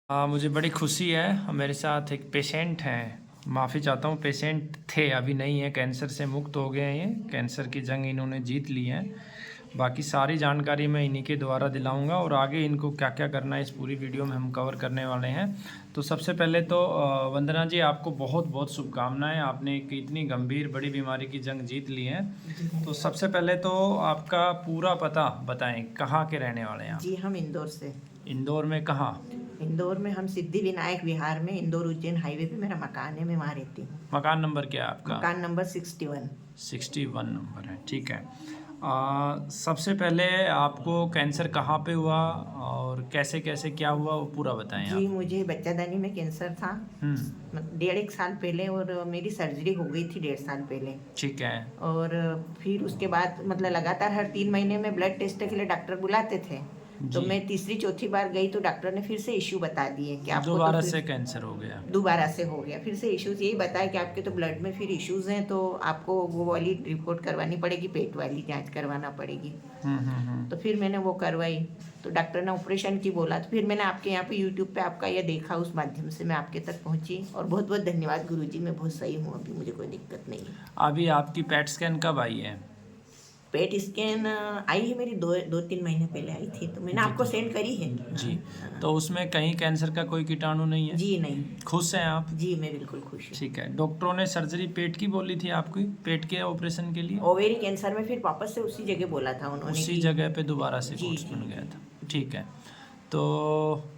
मुझे बड़ी खुशी है, मेरे साथ एक पेशेंट हैं। माफ़ी चाहता हूँ, पेशेंट थे, अभी नहीं है, कैंसर से मुक्त हो गए हैं। ये कैंसर की जंग इन्होंने जीत ली है। बाकी सारी जानकारी मैं इन्हीं के द्वारा दिलाऊंगा और आगे इनको क्या क्या करना है इस पूरी वीडियो में हम कवर करने वाले हैं। तो सबसे पहले तो वंदना जी, आपको बहुत बहुत शुभकामनाएं। आपने एक इतनी गंभीर बड़ी बीमारी की जंग जीत ली है। तो सबसे पहले तो आपका पूरा पता बताएं, कहाँ के रहने वाले हैं आप? जी, हम इंदौर से। इंदौर में कहाँ? इंदौर में हम सिद्धि विनायक विहार में, इंदौर उज्जैन हाईवे पे मेरा मकान है, मैं वहाँ रहती हूँ। मकान नंबर क्या है आपका? मकान नंबर 61। 61 नंबर है, ठीक है। सबसे पहले आपको कैंसर कहाँ पे हुआ और कैसे कैसे क्या हुआ, वो पूरा बताएं जी, आप। मुझे बच्चादानी में कैंसर था। हम्म। 1.5 साल पहले, और मेरी सर्जरी हो गई थी 1.5 साल पहले। ठीक है। और फिर उसके बाद मतलब लगातार हर 3 महीने में ब्लड टेस्ट के लिए डॉक्टर बुलाते थे। तो जी। मैं तीसरी चौथी बार गई तो डॉक्टर ने फिर से इश्यू बता दिए कि आपको तो दोबारा फिर से कैंसर हो गया? दोबारा से हो गया। फिर से इश्यूज यही बताया कि आपके तो ब्लड में फिर इश्यूज हैं, तो आपको वो वाली रिपोर्ट करवानी पड़ेगी, पेट वाली जांच करवाना पड़ेगी। तो फिर मैंने वो करवाई, तो डॉक्टर ने ऑपरेशन की बोला। तो फिर मैंने आपके यहाँ पे यूट्यूब पे आपका ये देखा, उस माध्यम से मैं आपके तक पहुँची। और बहुत बहुत धन्यवाद गुरुजी, मैं बहुत सही हूँ, अभी मुझे कोई दिक्कत नहीं है। अभी आपकी पेट स्कैन कब आई है? पेट स्कैन आई है मेरी 2-3 महीने पहले आई थी, तो मैंने जी आपको सेंड करी है। जी। तो उसमें कहीं कैंसर का कोई कीटाणु नहीं है? जी नहीं। खुश हैं आप? जी, मैं बिल्कुल खुश हूँ। ठीक है। डॉक्टरों ने सर्जरी पेट की बोली थी आपकी, पेट के ऑपरेशन के लिए? ओवेरी कैंसर में फिर वापस से उसी जगह बोला था उन्होंने उसी कि जगह पे दोबारा से जी कोर्स जी बन गया जी। था, ठीक है। तो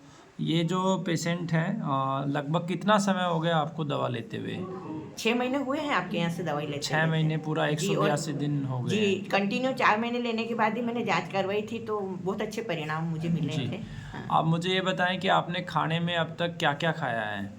ये जो पेशेंट हैं, लगभग कितना समय हो गया आपको दवा लेते हुए? 6 महीने हुए हैं आपके यहाँ से दवाई लेते 6 महीने, पूरा जी। और 182 दिन हो गए जी, हैं। कंटिन्यू 4 महीने लेने के बाद ही मैंने जांच करवाई थी, तो बहुत अच्छे परिणाम मुझे मिले जी। थे। हाँ। आप मुझे ये बताएं कि आपने खाने में अब तक क्या क्या खाया है?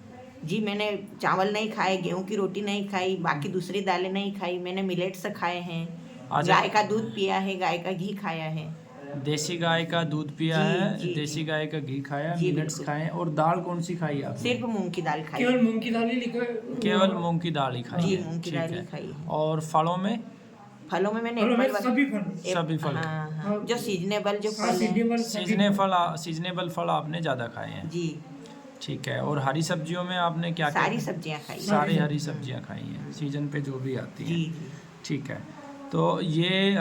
जी, मैंने चावल नहीं खाए, गेहूं की रोटी नहीं खाई, बाकी दूसरी दालें नहीं खाई, मैंने मिलेट्स खाए हैं, अच्छा। गाय का दूध पिया है, गाय का घी खाया है। देसी गाय का दूध पिया जी है, जी देसी जी गाय का घी खाया, जी, मिलेट्स बिल्कुल। खाए, और दाल कौन सी खाई आपने? सिर्फ मूंग की दाल खाई केवल है। मूंग की दाल ही लिखा है। केवल मूंग की दाल ही खाई जी, है, मूंग की ठीक दाल ही है। खाई है। और फलों में? फलों में मैंने फलों में एप्पल सभी फल। सभी फल। हाँ हाँ, जो सीजनेबल जो हाँ, फल है। सीजनेबल फल आपने ज़्यादा खाए हैं, जी, ठीक है। और हरी सब्जियों में आपने क्या क्या? सारी सब्जियां खाई हैं। सारी हरी सब्जियां खाई हैं, सीजन पे जो भी आती जी हैं, जी ठीक है। तो ये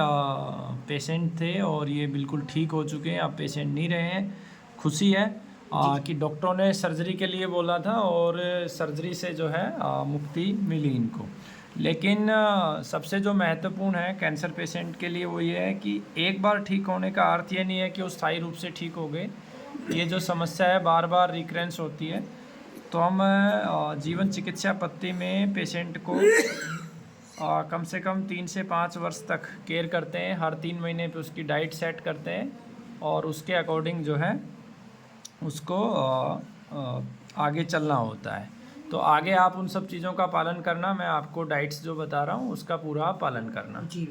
पेशेंट थे और ये बिल्कुल ठीक हो चुके हैं, अब पेशेंट नहीं रहे हैं। खुशी है कि डॉक्टरों ने सर्जरी के लिए बोला था और सर्जरी से जो है मुक्ति मिली इनको। लेकिन सबसे जो महत्वपूर्ण है कैंसर पेशेंट के लिए वो ये है कि एक बार ठीक होने का अर्थ ये नहीं है कि वो स्थायी रूप से ठीक हो गए। ये जो समस्या है बार बार रिकरेंस होती है। तो हम जीवन चिकित्सा पद्धति में पेशेंट को कम से कम 3 से 5 वर्ष तक केयर करते हैं। हर 3 महीने पे उसकी डाइट सेट करते हैं और उसके अकॉर्डिंग जो है उसको आगे चलना होता है। तो आगे आप उन सब चीज़ों का पालन करना, मैं आपको डाइट्स जो बता रहा हूँ उसका पूरा पालन करना। जी।